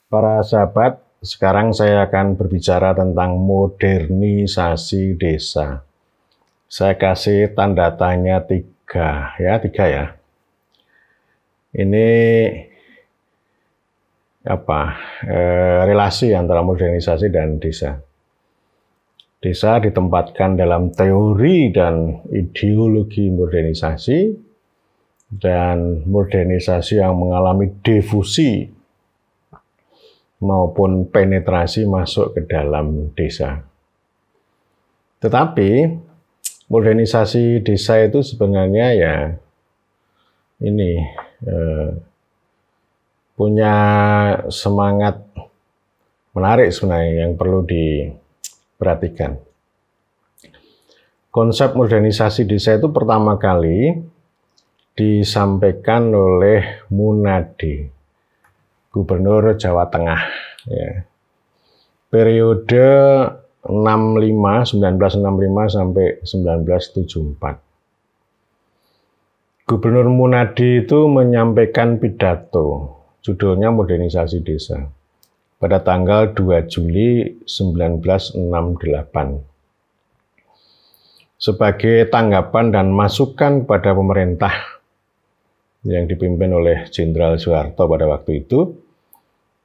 Para sahabat, sekarang saya akan berbicara tentang modernisasi desa. Saya kasih tanda tanya tiga ya. Ini relasi antara modernisasi dan desa. Desa ditempatkan dalam teori dan ideologi modernisasi, dan modernisasi yang mengalami difusi maupun penetrasi masuk ke dalam desa. Tetapi modernisasi desa itu sebenarnya punya semangat menarik sebenarnya yang perlu diperhatikan. Konsep modernisasi desa itu pertama kali disampaikan oleh Munadi, Gubernur Jawa Tengah, ya. Periode 1965 sampai 1974. Gubernur Munadi itu menyampaikan pidato, judulnya Modernisasi Desa, pada tanggal 2 Juli 1968. Sebagai tanggapan dan masukan kepada pemerintah yang dipimpin oleh Jenderal Soeharto pada waktu itu,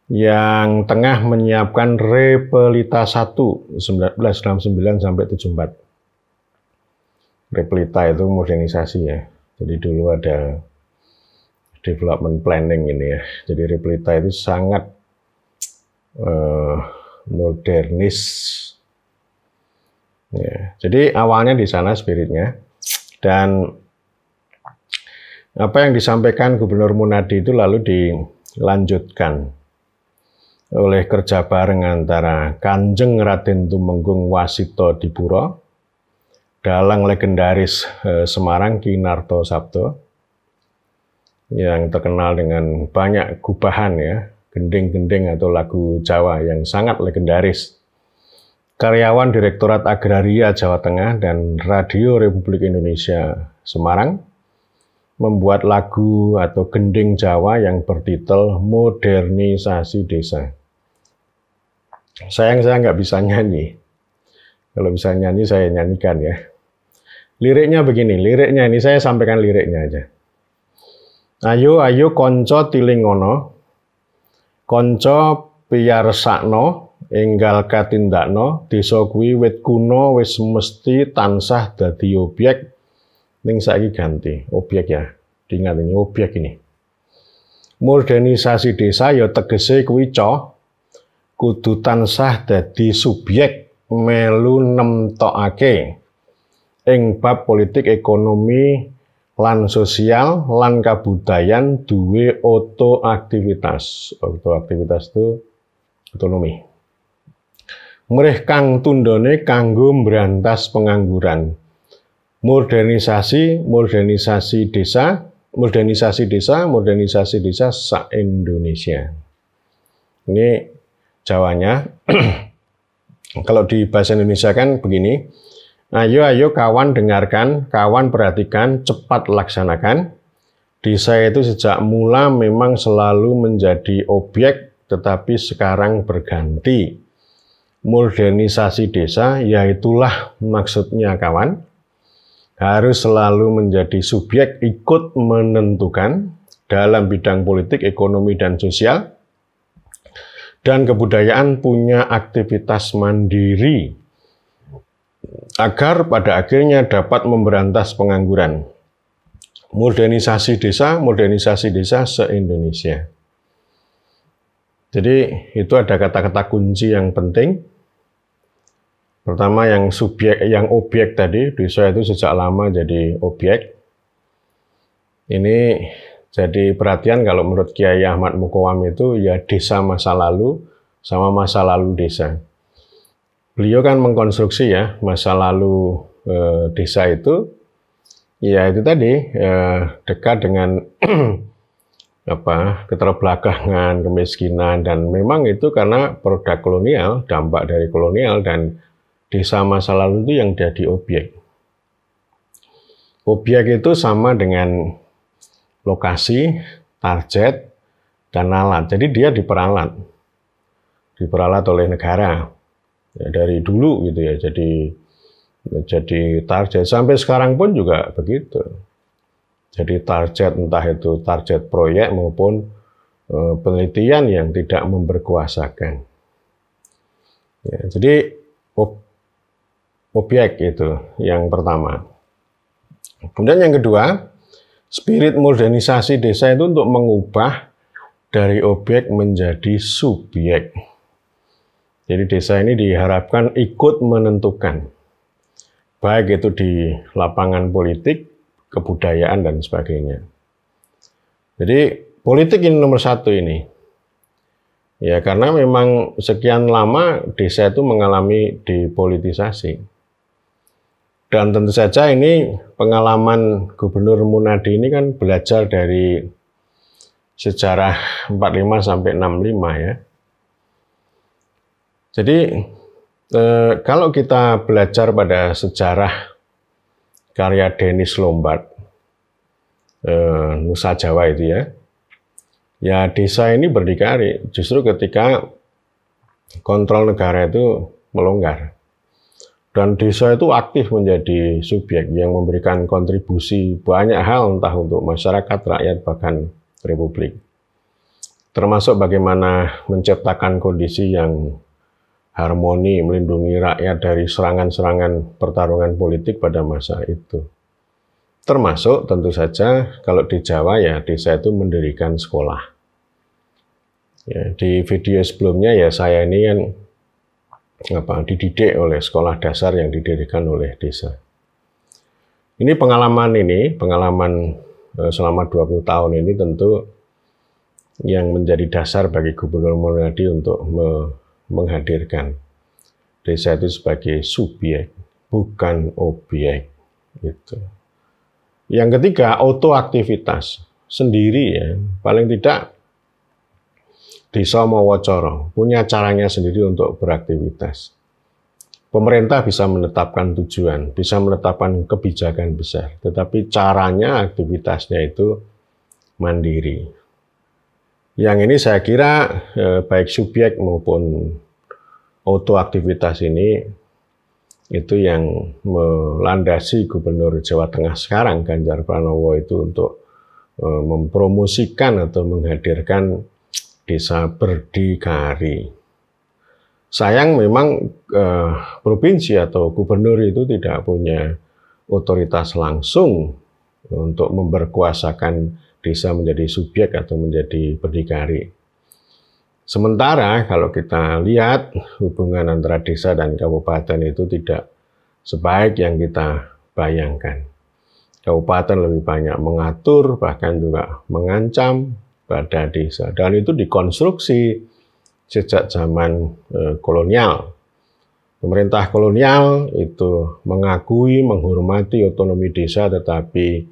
yang tengah menyiapkan Repelita 1 1969 sampai 74. Repelita itu modernisasi ya. Jadi dulu ada development planning ini ya. Jadi Repelita itu sangat modernis. Ya. Jadi awalnya di sana spiritnya, dan apa yang disampaikan Gubernur Munadi itu lalu dilanjutkan oleh kerja bareng antara Kanjeng Raden Tumenggung Wasito Dipuro, dalang legendaris Semarang Ki Narto Sabdo, yang terkenal dengan banyak gubahan ya, gending-gending atau lagu Jawa yang sangat legendaris, karyawan Direktorat Agraria Jawa Tengah dan Radio Republik Indonesia Semarang, membuat lagu atau gending Jawa yang bertitel Modernisasi Desa. Sayang saya nggak bisa nyanyi. Kalau bisa nyanyi saya nyanyikan ya. Liriknya begini, liriknya ini saya sampaikan liriknya aja. Ayo ayo konco tilingono, konco piyarsakno, enggal katindakno, desa kuwi wit kuno wis mesti tansah dadi objek. Ning saiki ganti objek ya. Diingat ini objek ini. Modernisasi desa ya tegese kuwi kudu tansah dadi subjek melu nemtokake ing bab politik, ekonomi lan sosial lan kabudayan duwe aktivitas. Aktivitas itu otonomi. Mrih kang tundone kanggo mbrantas pengangguran. Modernisasi desa sa-Indonesia. Ini Jawanya. Kalau di bahasa Indonesia kan begini. Ayo ayo kawan dengarkan, kawan perhatikan, cepat laksanakan. Desa itu sejak mula memang selalu menjadi objek, tetapi sekarang berganti. Modernisasi desa, yaitulah maksudnya kawan, harus selalu menjadi subjek ikut menentukan dalam bidang politik, ekonomi, dan sosial, dan kebudayaan punya aktivitas mandiri agar pada akhirnya dapat memberantas pengangguran. Modernisasi desa se-Indonesia. Jadi itu ada kata-kata kunci yang penting. Pertama yang objek tadi, desa itu sejak lama jadi objek. Ini jadi perhatian kalau menurut Kiai Ahmad Mukowam itu ya desa masa lalu sama masa lalu desa. Beliau kan mengkonstruksi ya masa lalu desa itu, ya itu tadi dekat dengan keterbelakangan, kemiskinan, dan memang itu karena produk kolonial, dampak dari kolonial, dan desa masa lalu itu yang jadi objek. Objek itu sama dengan lokasi, target, dan alat. Jadi dia diperalat. diperalat oleh negara ya, dari dulu gitu ya. Jadi target sampai sekarang pun juga begitu. Jadi target entah itu target proyek maupun penelitian yang tidak memberkuasakan. Ya, jadi objek itu yang pertama. Kemudian yang kedua, spirit modernisasi desa itu untuk mengubah dari objek menjadi subjek. Jadi desa ini diharapkan ikut menentukan, baik itu di lapangan politik, kebudayaan, dan sebagainya. Jadi politik ini nomor satu ini. Ya, karena memang sekian lama desa itu mengalami depolitisasi. Dan tentu saja ini pengalaman Gubernur Munadi ini kan belajar dari sejarah 45 sampai 65 ya. Jadi kalau kita belajar pada sejarah karya Dennis Lombard, Nusa Jawa itu ya desa ini berdikari justru ketika kontrol negara itu melonggar. Dan desa itu aktif menjadi subjek yang memberikan kontribusi banyak hal, entah untuk masyarakat, rakyat, bahkan republik. Termasuk bagaimana menciptakan kondisi yang harmoni, melindungi rakyat dari serangan-serangan pertarungan politik pada masa itu. Termasuk tentu saja kalau di Jawa ya desa itu mendirikan sekolah. Ya, di video sebelumnya ya saya ini kan dididik oleh sekolah dasar yang didirikan oleh desa. Ini pengalaman selama 20 tahun ini tentu yang menjadi dasar bagi Gubernur Munadi untuk menghadirkan desa itu sebagai subjek, bukan objek. Gitu. Yang ketiga, autoaktivitas sendiri ya, paling tidak desa Mawacoro punya caranya sendiri untuk beraktivitas. Pemerintah bisa menetapkan tujuan, bisa menetapkan kebijakan besar, tetapi caranya aktivitasnya itu mandiri. Yang ini saya kira baik subjek maupun autoaktivitas ini itu yang melandasi Gubernur Jawa Tengah sekarang Ganjar Pranowo itu untuk mempromosikan atau menghadirkan desa berdikari. Sayang memang provinsi atau gubernur itu tidak punya otoritas langsung untuk memberkuasakan desa menjadi subjek atau menjadi berdikari. Sementara kalau kita lihat hubungan antara desa dan kabupaten itu tidak sebaik yang kita bayangkan. Kabupaten lebih banyak mengatur, bahkan juga mengancam pada desa. Dan itu dikonstruksi sejak zaman kolonial. Pemerintah kolonial itu mengakui, menghormati otonomi desa, tetapi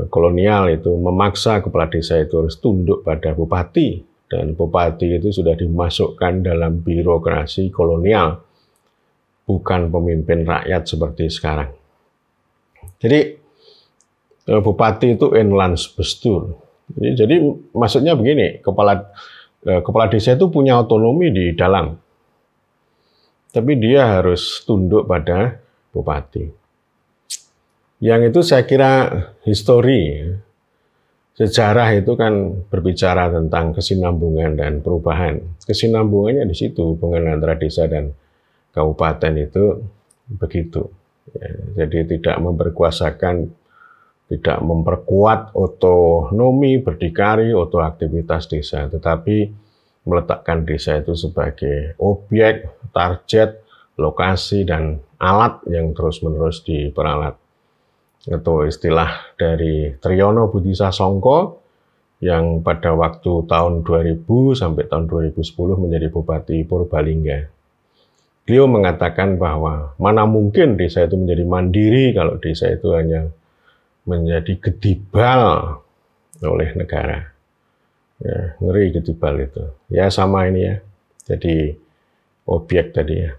kolonial itu memaksa kepala desa itu harus tunduk pada bupati. Dan bupati itu sudah dimasukkan dalam birokrasi kolonial, bukan pemimpin rakyat seperti sekarang. Jadi bupati itu Inlandsbestuur. Jadi maksudnya begini, kepala desa itu punya otonomi di dalam, tapi dia harus tunduk pada bupati. Yang itu saya kira histori, sejarah itu kan berbicara tentang kesinambungan dan perubahan. Kesinambungannya di situ, hubungan antara desa dan kabupaten itu begitu. Ya, jadi tidak memperkuasakan, tidak memperkuat otonomi, berdikari, aktivitas desa, tetapi meletakkan desa itu sebagai objek, target, lokasi, dan alat yang terus-menerus diperalat. Itu istilah dari Triyono Budisasongko yang pada waktu tahun 2000 sampai tahun 2010 menjadi Bupati Purbalingga. Beliau mengatakan bahwa mana mungkin desa itu menjadi mandiri kalau desa itu hanya menjadi gedibal oleh negara. Ya, ngeri gedibal itu. Ya sama ini ya, jadi objek tadi ya.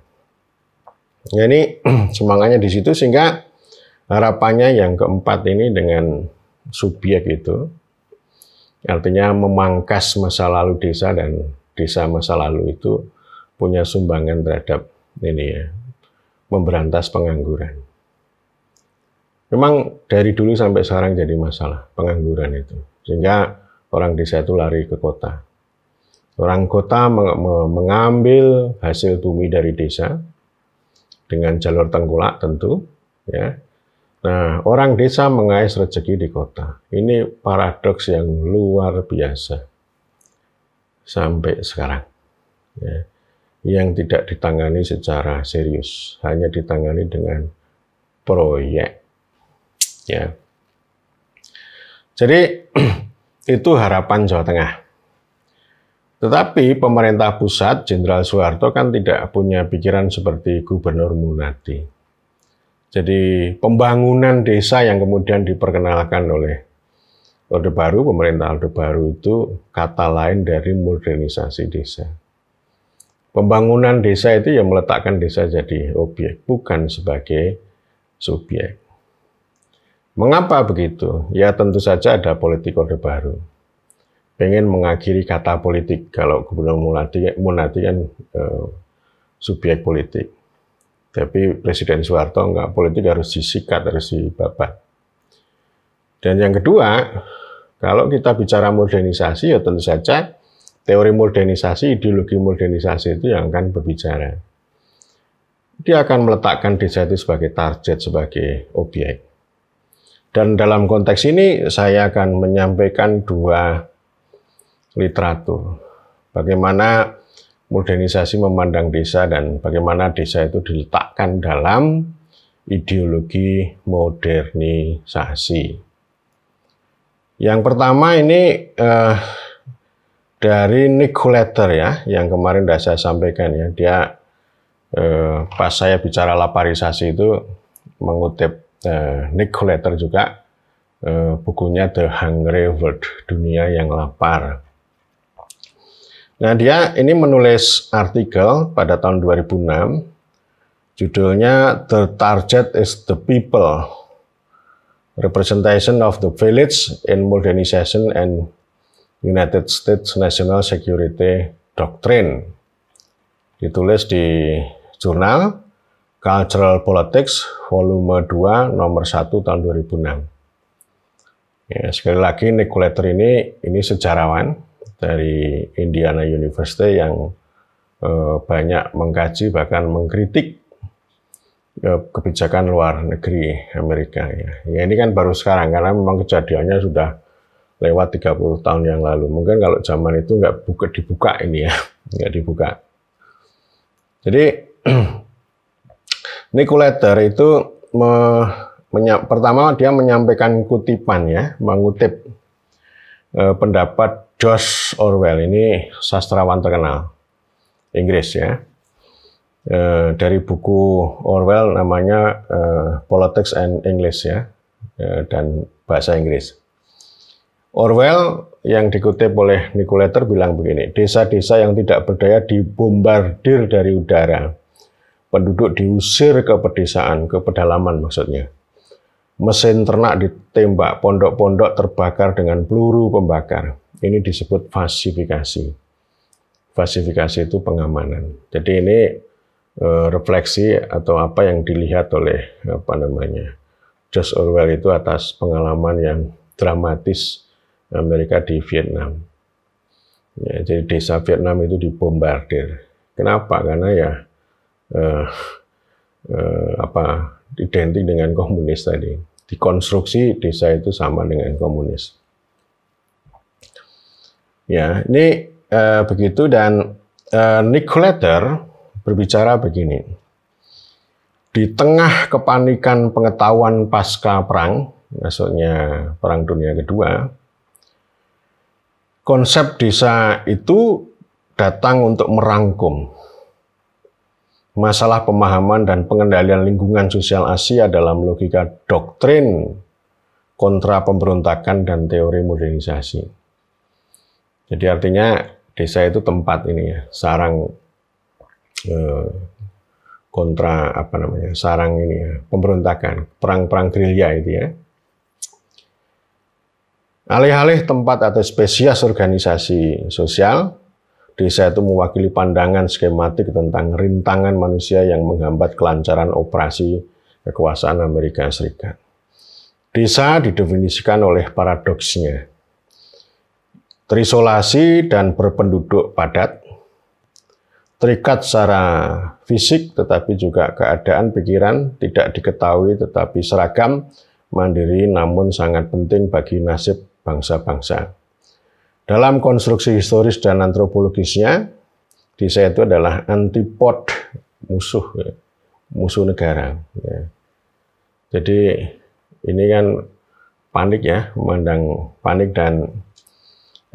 Ya ini semangatnya di situ, sehingga harapannya yang keempat ini dengan subjek itu, artinya memangkas masa lalu desa, dan desa masa lalu itu punya sumbangan terhadap ini ya, memberantas pengangguran. Memang dari dulu sampai sekarang jadi masalah pengangguran itu, sehingga orang desa itu lari ke kota. Orang kota mengambil hasil bumi dari desa dengan jalur tengkulak tentu, ya. Nah, orang desa mengais rezeki di kota. Ini paradoks yang luar biasa sampai sekarang, ya, yang tidak ditangani secara serius, hanya ditangani dengan proyek, ya. Jadi itu harapan Jawa Tengah. Tetapi pemerintah pusat, Jenderal Soeharto kan tidak punya pikiran seperti Gubernur Munardi. Jadi pembangunan desa yang kemudian diperkenalkan oleh Orde Baru, pemerintah Orde Baru itu kata lain dari modernisasi desa. Pembangunan desa itu yang meletakkan desa jadi objek, bukan sebagai subjek. Mengapa begitu? Ya tentu saja ada politik Orde Baru. Pengen mengakhiri kata politik, kalau Gubernur Munardi kan subjek politik. Tapi Presiden Soeharto enggak, politik harus disikat, harus dibabat. Dan yang kedua, kalau kita bicara modernisasi, ya tentu saja teori modernisasi, ideologi modernisasi itu yang akan berbicara. Dia akan meletakkan desa itu sebagai target, sebagai objek. Dan dalam konteks ini saya akan menyampaikan dua literatur. Bagaimana modernisasi memandang desa dan bagaimana desa itu diletakkan dalam ideologi modernisasi. Yang pertama ini dari Nick Hulleter ya, yang kemarin sudah saya sampaikan ya. Dia pas saya bicara laparisasi itu mengutip Nick Hulleter juga, bukunya The Hungry World, Dunia yang Lapar. Nah, dia ini menulis artikel pada tahun 2006, judulnya The Target is the People, Representation of the Village in Modernization and United States National Security Doctrine. Ditulis di jurnal Cultural Politics, volume 2, nomor 1, tahun 2006. Ya, sekali lagi, Nick Hulleter ini sejarawan dari Indiana University yang banyak mengkaji, bahkan mengkritik kebijakan luar negeri Amerika. Ya, ini kan baru sekarang, karena memang kejadiannya sudah lewat 30 tahun yang lalu. Mungkin kalau zaman itu nggak dibuka ini ya, nggak dibuka. Jadi, Nick Hulleter itu pertama dia menyampaikan kutipan ya, mengutip pendapat George Orwell, ini sastrawan terkenal Inggris ya, dari buku Orwell namanya Politics and English ya, dan bahasa Inggris. Orwell yang dikutip oleh Nick Hulleter bilang begini, desa-desa yang tidak berdaya dibombardir dari udara, penduduk diusir ke pedesaan, ke pedalaman maksudnya. Mesin ternak ditembak, pondok-pondok terbakar dengan peluru pembakar. Ini disebut fasifikasi. Fasifikasi itu pengamanan. Jadi ini refleksi atau apa yang dilihat oleh George Orwell itu atas pengalaman yang dramatis Amerika di Vietnam. Ya, jadi desa Vietnam itu dibombardir. Kenapa? Karena ya identik dengan komunis tadi. Dikonstruksi desa itu sama dengan komunis. Ya, ini begitu, dan Nick Hulleter berbicara begini. Di tengah kepanikan pengetahuan pasca perang, maksudnya Perang Dunia Kedua, konsep desa itu datang untuk merangkum masalah pemahaman dan pengendalian lingkungan sosial Asia dalam logika doktrin kontra pemberontakan dan teori modernisasi. Jadi artinya desa itu tempat ini ya, sarang kontra sarang ini ya, pemberontakan, perang-perang gerilya itu ya. Alih-alih tempat atau spesies organisasi sosial, desa itu mewakili pandangan skematik tentang rintangan manusia yang menghambat kelancaran operasi kekuasaan Amerika Serikat. Desa didefinisikan oleh paradoksnya terisolasi dan berpenduduk padat, terikat secara fisik tetapi juga keadaan pikiran tidak diketahui tetapi seragam, mandiri namun sangat penting bagi nasib bangsa-bangsa. Dalam konstruksi historis dan antropologisnya, desa itu adalah antipod musuh negara. Ya. Jadi ini kan panik ya, memandang panik, dan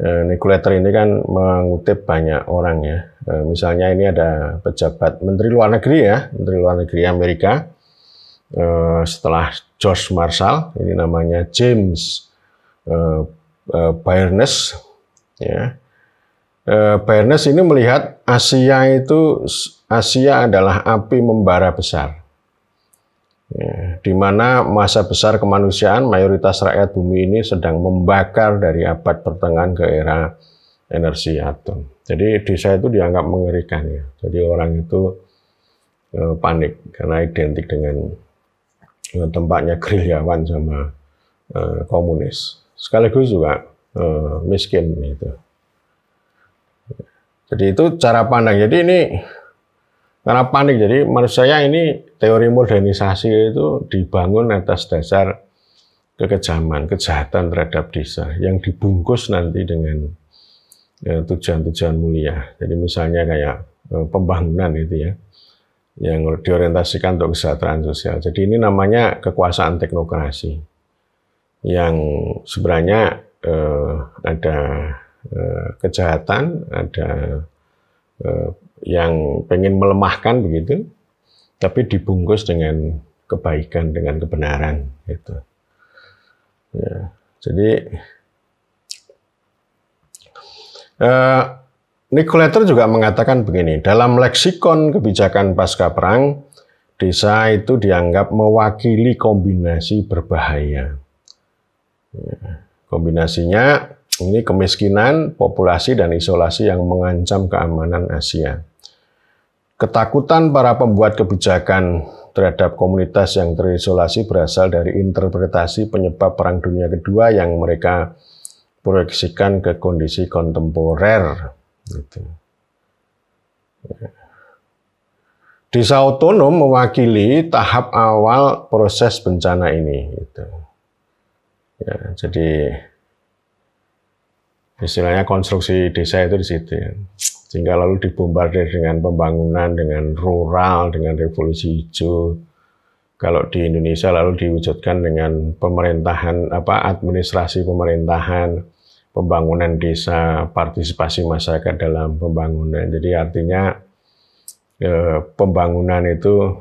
Nicoletter ini kan mengutip banyak orang ya. Misalnya ini ada pejabat Menteri Luar Negeri ya, Menteri Luar Negeri Amerika setelah George Marshall, ini namanya James Byrnes. Ya. Byrnes ini melihat Asia adalah api membara besar, ya, di mana masa besar kemanusiaan mayoritas rakyat bumi ini sedang membakar dari abad pertengahan ke era energi atom. Jadi desa itu dianggap mengerikan ya. Jadi orang itu panik karena identik dengan tempatnya gerilyawan sama komunis. Sekaligus juga miskin itu. Jadi itu cara pandang. Jadi ini karena panik, jadi menurut saya ini teori modernisasi itu dibangun atas dasar kekejaman, kejahatan terhadap desa yang dibungkus nanti dengan tujuan-tujuan mulia. Jadi misalnya kayak pembangunan itu ya, yang diorientasikan untuk kesejahteraan sosial. Jadi ini namanya kekuasaan teknokrasi yang sebenarnya ada kejahatan, ada yang pengen melemahkan begitu, tapi dibungkus dengan kebaikan, dengan kebenaran gitu. Ya, jadi Nicoletter juga mengatakan begini, dalam leksikon kebijakan pasca perang, desa itu dianggap mewakili kombinasi berbahaya. Ya, kombinasinya ini kemiskinan, populasi, dan isolasi yang mengancam keamanan Asia. Ketakutan para pembuat kebijakan terhadap komunitas yang terisolasi berasal dari interpretasi penyebab Perang Dunia Kedua yang mereka proyeksikan ke kondisi kontemporer. Gitu. Desa otonom mewakili tahap awal proses bencana ini. Gitu. Ya, jadi istilahnya konstruksi desa itu di situ ya. Sehingga lalu dibombardir dengan pembangunan, dengan rural, dengan revolusi hijau. Kalau di Indonesia lalu diwujudkan dengan pemerintahan, administrasi pemerintahan, pembangunan desa, partisipasi masyarakat dalam pembangunan. Jadi artinya pembangunan itu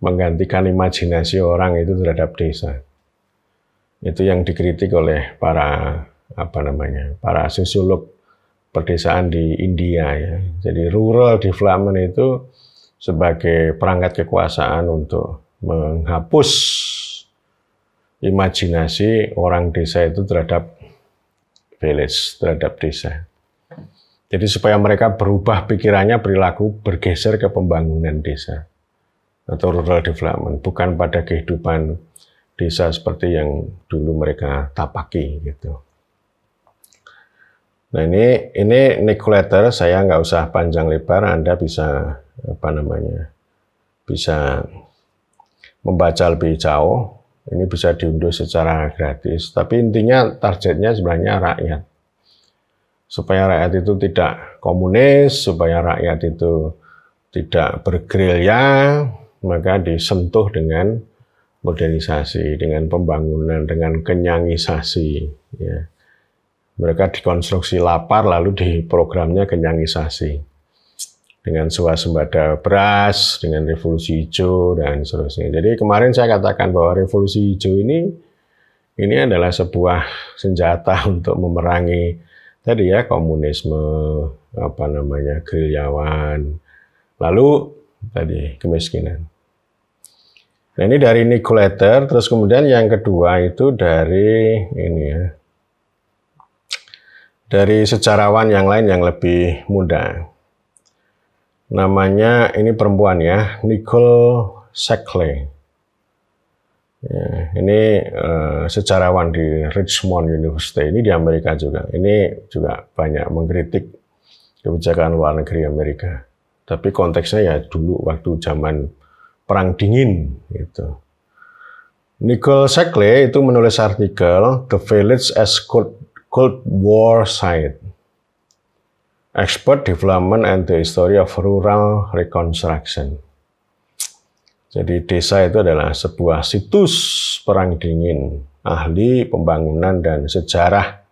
menggantikan imajinasi orang itu terhadap desa. Itu yang dikritik oleh para sosiolog perdesaan di India ya. Jadi rural development itu sebagai perangkat kekuasaan untuk menghapus imajinasi orang desa itu terhadap village, terhadap desa. Jadi supaya mereka berubah pikirannya, perilaku, bergeser ke pembangunan desa atau rural development, bukan pada kehidupan desa seperti yang dulu mereka tapaki gitu. Nah ini Nicoletter, saya nggak usah panjang lebar, Anda bisa bisa membaca lebih jauh. Ini bisa diunduh secara gratis. Tapi intinya targetnya sebenarnya rakyat, supaya rakyat itu tidak komunis, supaya rakyat itu tidak bergerilya, maka disentuh dengan modernisasi, dengan pembangunan, dengan kenyangisasi. Ya. Mereka dikonstruksi lapar, lalu di programnya kenyangisasi. Dengan swasembada beras, dengan revolusi hijau, dan seterusnya. Jadi kemarin saya katakan bahwa revolusi hijau ini adalah sebuah senjata untuk memerangi tadi ya komunisme, gerilyawan, lalu tadi kemiskinan. Nah ini dari Nicoletter, terus kemudian yang kedua itu dari ini ya. dari sejarawan yang lain yang lebih muda. Namanya, ini perempuan ya, Nicole Shackley. Ya, ini sejarawan di Richmond University, ini di Amerika juga. Ini juga banyak mengkritik kebijakan luar negeri Amerika. Tapi konteksnya ya dulu waktu zaman Perang Dingin gitu. Nicole Shackley itu menulis artikel The Village as Cold War Site, Expert Development and the History of Rural Reconstruction. Jadi desa itu adalah sebuah situs perang dingin, ahli pembangunan dan sejarah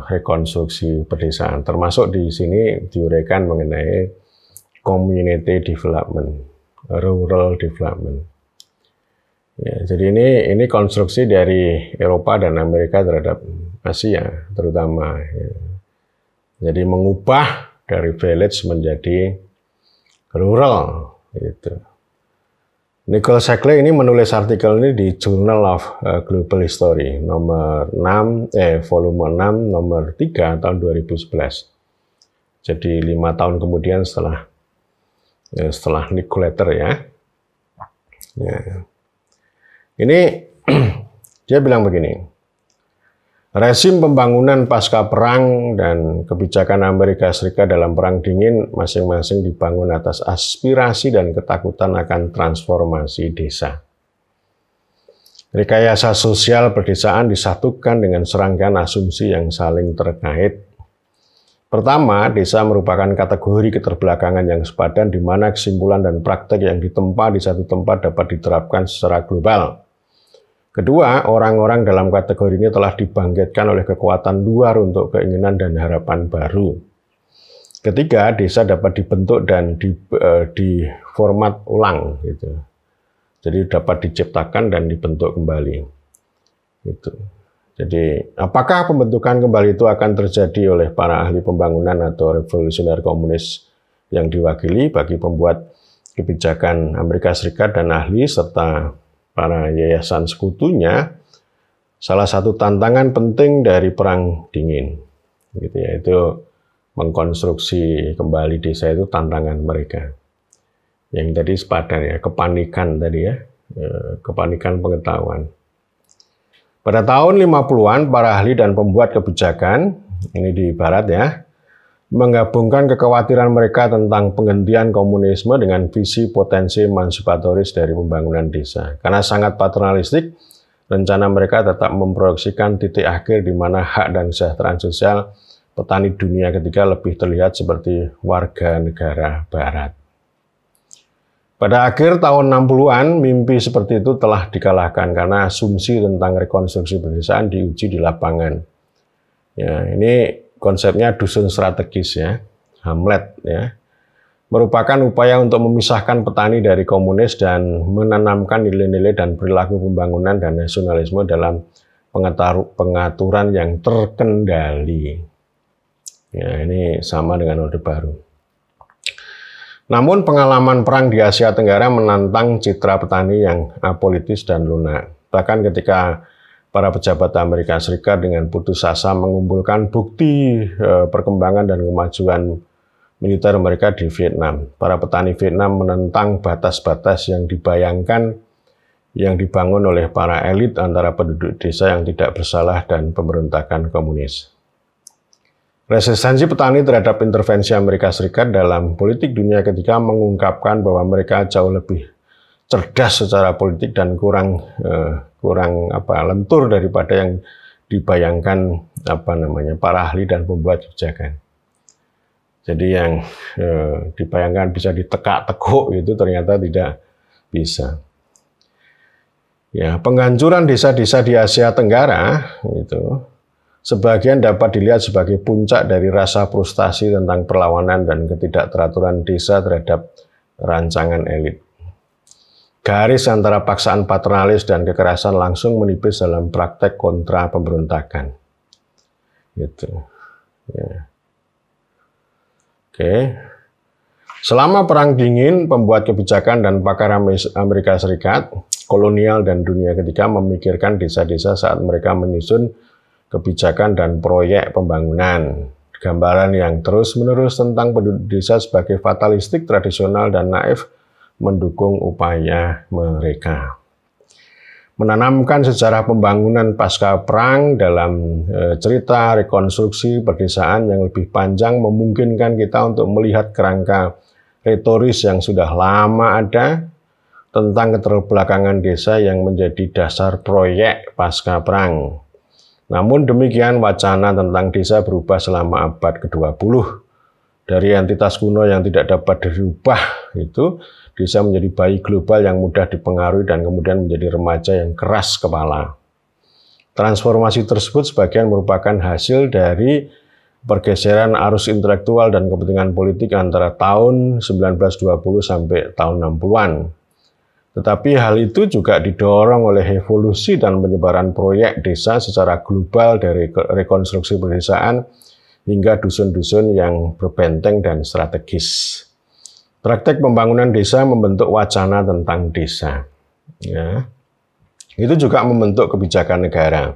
rekonstruksi pedesaan. Termasuk di sini diuraikan mengenai community development, rural development. Ya, jadi ini konstruksi dari Eropa dan Amerika terhadap Asia terutama. Ya. Jadi mengubah dari village menjadi rural. Gitu. Nicole Shackley ini menulis artikel ini di Journal of Global History nomor 6, volume 6 nomor 3 tahun 2011. Jadi 5 tahun kemudian setelah Nick Letter ya. Ya. Ini dia bilang begini, rezim pembangunan pasca perang dan kebijakan Amerika Serikat dalam Perang Dingin masing-masing dibangun atas aspirasi dan ketakutan akan transformasi desa. Rekayasa sosial pedesaan disatukan dengan serangkaian asumsi yang saling terkait. Pertama, desa merupakan kategori keterbelakangan yang sepadan di mana kesimpulan dan praktek yang ditempa di satu tempat dapat diterapkan secara global. Kedua, orang-orang dalam kategori ini telah dibangkitkan oleh kekuatan luar untuk keinginan dan harapan baru. Ketiga, desa dapat dibentuk dan diformat ulang, gitu. Jadi dapat diciptakan dan dibentuk kembali. Gitu. Jadi, apakah pembentukan kembali itu akan terjadi oleh para ahli pembangunan atau revolusioner komunis yang diwakili bagi pembuat kebijakan Amerika Serikat dan ahli serta para yayasan sekutunya, salah satu tantangan penting dari Perang Dingin, gitu ya, itu mengkonstruksi kembali desa itu tantangan mereka. Yang tadi sepadan ya, kepanikan tadi ya, kepanikan pengetahuan. Pada tahun 50-an, para ahli dan pembuat kebijakan, ini di barat ya, menggabungkan kekhawatiran mereka tentang penghentian komunisme dengan visi potensi emansipatoris dari pembangunan desa. Karena sangat paternalistik, rencana mereka tetap memproyeksikan titik akhir di mana hak dan kesejahteraan sosial petani dunia ketiga lebih terlihat seperti warga negara barat. Pada akhir tahun 60-an, mimpi seperti itu telah dikalahkan karena asumsi tentang rekonstruksi pedesaan diuji di lapangan. Ya, ini konsepnya dusun strategis ya, Hamlet ya, merupakan upaya untuk memisahkan petani dari komunis dan menanamkan nilai-nilai dan perilaku pembangunan dan nasionalisme dalam pengaturan yang terkendali. Ya, ini sama dengan Orde Baru. Namun pengalaman perang di Asia Tenggara menantang citra petani yang apolitis dan lunak. Bahkan ketika para pejabat Amerika Serikat dengan putus asa mengumpulkan bukti perkembangan dan kemajuan militer mereka di Vietnam. Para petani Vietnam menentang batas-batas yang dibayangkan yang dibangun oleh para elit antara penduduk desa yang tidak bersalah dan pemberontakan komunis. Resistensi petani terhadap intervensi Amerika Serikat dalam politik dunia ketiga mengungkapkan bahwa mereka jauh lebih cerdas secara politik dan kurang lentur daripada yang dibayangkan para ahli dan pembuat kebijakan. Jadi yang dibayangkan bisa ditekak-tekuk itu ternyata tidak bisa. Ya, penghancuran desa-desa di Asia Tenggara itu sebagian dapat dilihat sebagai puncak dari rasa frustasi tentang perlawanan dan ketidakteraturan desa terhadap rancangan elit. Garis antara paksaan paternalis dan kekerasan langsung menipis dalam praktek kontra pemberontakan. Gitu. Ya. Oke. Selama Perang Dingin, pembuat kebijakan dan pakar Amerika Serikat, kolonial dan dunia ketiga memikirkan desa-desa saat mereka menyusun kebijakan dan proyek pembangunan. Gambaran yang terus-menerus tentang penduduk desa sebagai fatalistik, tradisional, dan naif mendukung upaya mereka. Menanamkan sejarah pembangunan pasca perang dalam cerita rekonstruksi perdesaan yang lebih panjang memungkinkan kita untuk melihat kerangka retoris yang sudah lama ada tentang keterbelakangan desa yang menjadi dasar proyek pasca perang. Namun demikian, wacana tentang desa berubah selama abad ke-20. Dari entitas kuno yang tidak dapat dirubah itu, desa menjadi bayi global yang mudah dipengaruhi dan kemudian menjadi remaja yang keras kepala. Transformasi tersebut sebagian merupakan hasil dari pergeseran arus intelektual dan kepentingan politik antara tahun 1920 sampai tahun 60-an. Tetapi hal itu juga didorong oleh evolusi dan penyebaran proyek desa secara global dari rekonstruksi pedesaan hingga dusun-dusun yang berbenteng dan strategis. Praktek pembangunan desa membentuk wacana tentang desa. Ya. Itu juga membentuk kebijakan negara.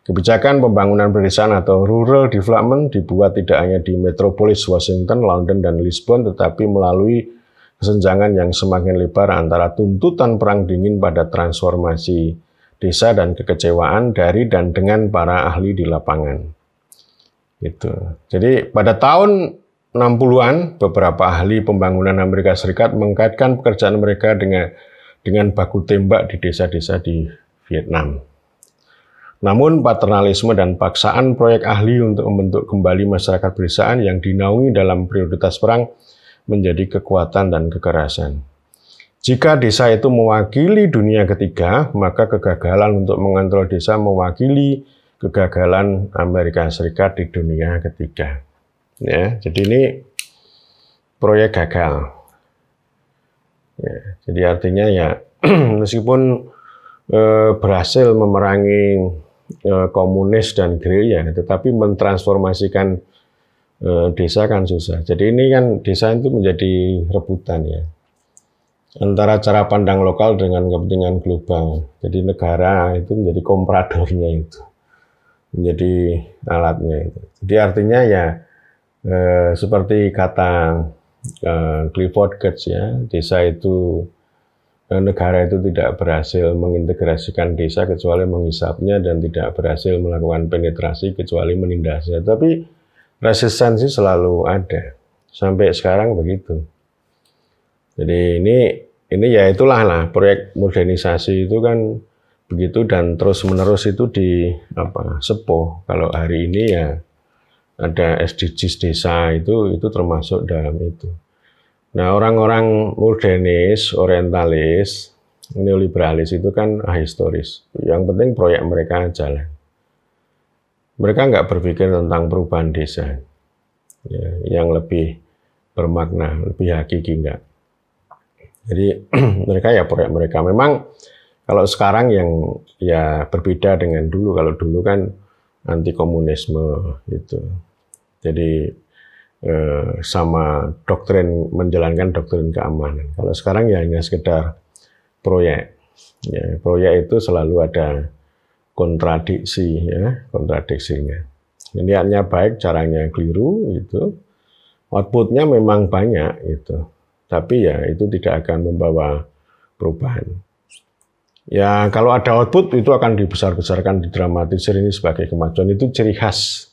Kebijakan pembangunan pedesaan atau rural development dibuat tidak hanya di metropolis Washington, London, dan Lisbon, tetapi melalui kesenjangan yang semakin lebar antara tuntutan perang dingin pada transformasi desa dan kekecewaan dari dan dengan para ahli di lapangan. Gitu. Jadi pada tahun 60-an, beberapa ahli pembangunan Amerika Serikat mengkaitkan pekerjaan mereka dengan baku tembak di desa-desa di Vietnam. Namun paternalisme dan paksaan proyek ahli untuk membentuk kembali masyarakat pedesaan yang dinaungi dalam prioritas perang menjadi kekuatan dan kekerasan. Jika desa itu mewakili dunia ketiga, maka kegagalan untuk mengontrol desa mewakili kegagalan Amerika Serikat di dunia ketiga. Ya, jadi ini proyek gagal. Ya, jadi artinya ya meskipun berhasil memerangi komunis dan gerilya, tetapi mentransformasikan desa kan susah. Jadi ini kan desa itu menjadi rebutan ya antara cara pandang lokal dengan kepentingan global. Jadi negara itu menjadi kompradornya itu, menjadi alatnya itu. Jadi artinya ya seperti kata Clifford Geertz ya, desa itu negara itu tidak berhasil mengintegrasikan desa kecuali menghisapnya dan tidak berhasil melakukan penetrasi kecuali menindasnya. Tapi resistensi selalu ada sampai sekarang begitu. Jadi ini ya itulah lah proyek modernisasi itu kan begitu dan terus menerus itu di sepuh. Kalau hari ini ya ada SDGs desa itu termasuk dalam itu. Nah, orang-orang modernis, orientalis, neoliberalis itu kan ahistoris. Yang penting proyek mereka jalan. Mereka nggak berpikir tentang perubahan desa ya, yang lebih bermakna, lebih hakiki enggak. Jadi mereka ya proyek mereka. Memang kalau sekarang yang ya berbeda dengan dulu. Kalau dulu kan anti komunisme gitu. Jadi sama doktrin menjalankan doktrin keamanan. Kalau sekarang ya hanya sekedar proyek. Ya, proyek itu selalu ada kontradiksi ya, kontradiksinya. Niatnya baik, caranya keliru itu. Outputnya memang banyak itu. Tapi ya itu tidak akan membawa perubahan. Ya kalau ada output itu akan dibesar-besarkan, didramatisir ini sebagai kemajuan. Itu ciri khas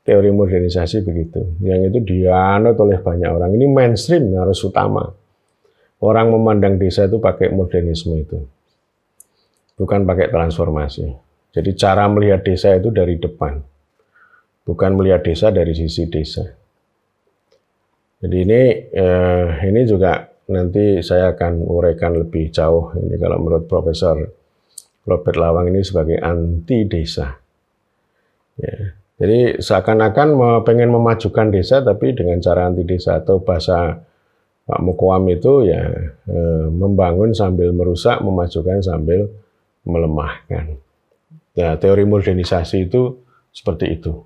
teori modernisasi begitu. Yang itu dianut oleh banyak orang. Ini mainstream, harus utama. Orang memandang desa itu pakai modernisme itu. Bukan pakai transformasi. Jadi cara melihat desa itu dari depan. Bukan melihat desa dari sisi desa. Jadi ini juga nanti saya akan uraikan lebih jauh. Ini kalau menurut Profesor Robert Lawang ini sebagai anti desa. Ya. Jadi seakan-akan pengen memajukan desa tapi dengan cara anti desa, atau bahasa Pak Mukoam itu ya membangun sambil merusak, memajukan sambil melemahkan. Ya, teori modernisasi itu seperti itu.